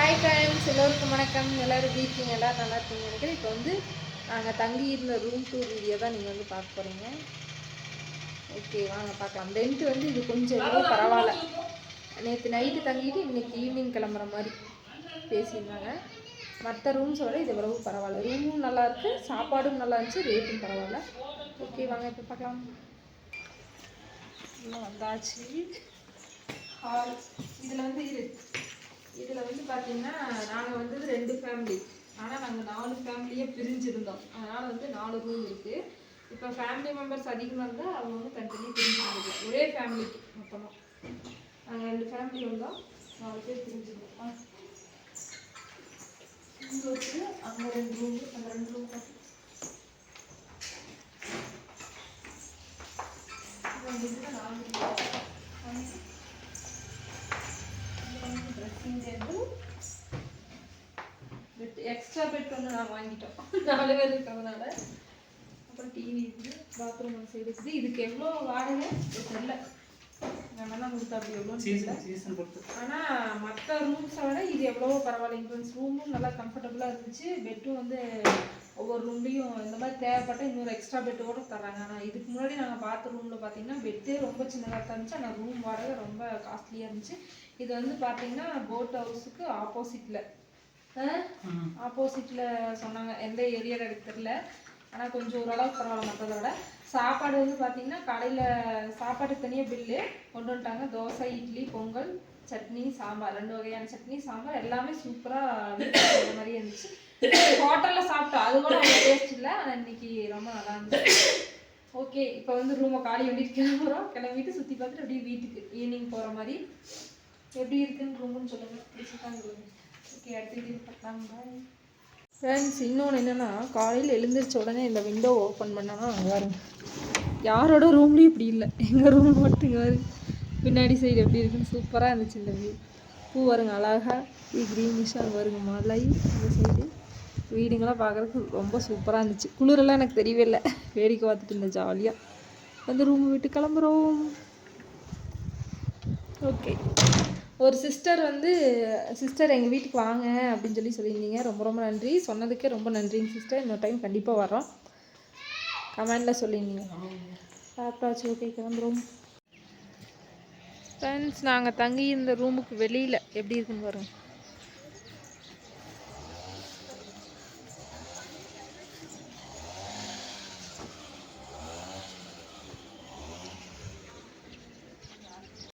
Hi friends, எல்லோருக்கும் வணக்கம். எல்லோரும் எப்படி இருக்கீங்க? எல்லோரும் நல்லா இருக்கீங்க நினைக்கிறேன். இப்போ வந்து நாங்கள் தங்கி இருந்த ரூம் டூர் வீடியோ தான் நீங்கள் வந்து பார்க்க போகிறீங்க. ஓகே, வாங்க பார்க்கலாம். ரெண்ட் வந்து இது கொஞ்சம் எவ்வளோ பரவாயில்ல. நேற்று நைட்டு தங்கிட்டு இன்றைக்கி ஈவினிங் கிளம்புற மாதிரி பேசியிருந்தாங்க. மற்ற ரூம்ஸோட இது எவ்வளவு பரவாயில்ல. ரூமும் நல்லாயிருக்கு, சாப்பாடும் நல்லா இருந்துச்சு, ரேட்டும் பரவாயில்ல. ஓகே, வாங்க இப்போ பார்க்கலாம். இன்னும் வந்தாச்சு ஹால். இதில் வந்து இதில் வந்து பார்த்திங்கன்னா நாங்கள் வந்து 2 ஃபேமிலி, ஆனால் நாங்கள் 4 ஃபேமிலியே பிரிஞ்சிருந்தோம். அதனால் வந்து 4 ரூம் இருக்குது. இப்போ ஃபேமிலி மெம்பர்ஸ் அதிகமாக இருந்தால் அவங்க வந்து தனித்தனியாக பிரிஞ்சுருந்தோம். ஒரே ஃபேமிலிக்கு மொத்தமாக நாங்கள் 2 ஃபேமிலி வந்தோம், 4 பேர் பிரிஞ்சிருந்தோம். இங்கே வச்சு அங்கே 2 ரூம், அந்த 2 ரூம் பார்த்து எக்ஸ்ட்ரா பெட் ஒன்று நான் வாங்கிட்டோம், 4 பேர் இருக்கிறதுனால. அப்புறம் டிவி இருக்குது, பாத்ரூம் ஒன்று சைடு இருக்குது. இதுக்கு எவ்வளோ வாடகை தெரியல, நல்லா கொடுத்தா அப்படி எவ்வளோ சீசன் கொடுத்து. ஆனால் மற்ற ரூம்ஸை விட இது எவ்வளவோ பரவாயில்ல. இன்ஃபுளுன்ஸ் ரூமும் நல்லா கம்ஃபர்டபுளாக இருந்துச்சு. பெட்டும் வந்து ஒவ்வொரு ரூம்லேயும் இந்த மாதிரி தேவைப்பட்டால் இன்னொரு எக்ஸ்ட்ரா பெட்டு கூட தராங்க. ஆனால் இதுக்கு முன்னாடி நாங்கள் பார்த்த ரூமில் பார்த்தீங்கன்னா பெட்டே ரொம்ப சின்னதாக தான் இருந்துச்சு, ஆனால் ரூம் வாடகை ரொம்ப காஸ்ட்லியாக இருந்துச்சு. இது வந்து பார்த்தீங்கன்னா போட் ஹவுஸுக்கு ஆப்போசிட்டில் சொன்னாங்க. எந்த ஏரியாவில் எனக்கு தெரியல, ஆனால் கொஞ்சம் ஓரளவுக்கு பரவாயில்ல மற்றதை விட. சாப்பாடு வந்து பார்த்திங்கன்னா காலையில் சாப்பாட்டுக்கு தனியாக பில்லு கொண்டு வந்துட்டாங்க. தோசை, இட்லி, பொங்கல், சட்னி, சாம்பார், 2 வகையான சட்னி, சாம்பார் எல்லாமே சூப்பராக வீட்டில் மாதிரியே இருந்துச்சு. ஹோட்டலில் சாப்பிட்டோம், அது கூட அவ்வளோ டேஸ்ட் இல்லை, ஆனால் இன்னைக்கு ரொம்ப நல்லா இருந்துச்சு. ஓகே, இப்போ வந்து ரூமை காலி பண்ணிட்டு கிளம்பிட்டு சுற்றி பார்த்துட்டு அப்படியே வீட்டுக்கு ஈவினிங் போகிற மாதிரி. எப்படி இருக்குன்னு ரூமுன்னு சொல்லுங்கள், பிடிச்சிருக்காங்க. ஓகே, அடுத்த வீடியோ பார்க்கலாம். Bye friends. இன்னொன்று என்னென்னா, காலையில் எழுந்திரிச்ச உடனே இந்த விண்டோ ஓப்பன் பண்ணால் அங்கே வருங்க, யாரோட ரூம்லேயும் இப்படி இல்லை, எங்கள் ரூம் மட்டும் இங்கே வருங்க. பின்னாடி சைடு எப்படி இருக்குன்னு சூப்பராக இருந்துச்சு. இந்த வியூ பூ வருங்க, அழகாக க்ரீனிஷாக அங்கே வருங்க மலை. இந்த சைடு வீடுங்களாம் பார்க்குறதுக்கு ரொம்ப சூப்பராக இருந்துச்சு. குளிரெல்லாம் எனக்கு தெரியவே இல்லை, வேடிக்கை பார்த்துட்டு இருந்தேன் ஜாலியாக. வந்து ரூம் விட்டு கிளம்புறோம். ஓகே, ஒரு சிஸ்டர் எங்கள் வீட்டுக்கு வாங்க அப்படின்னு சொல்லியிருந்தீங்க. ரொம்ப ரொம்ப நன்றி, சொன்னதுக்கே ரொம்ப நன்றிங்க சிஸ்டர். இன்னொரு டைம் கண்டிப்பாக வரோம், கமெண்டில் சொல்லியிருந்தீங்க. சாப்பிட்டாச்சு. ஓகே, கிளம்புறோம். ஃப்ரெண்ட்ஸ், நாங்கள் தங்கி இந்த ரூமுக்கு வெளியில் எப்படி இருக்குன்னு பாருங்க.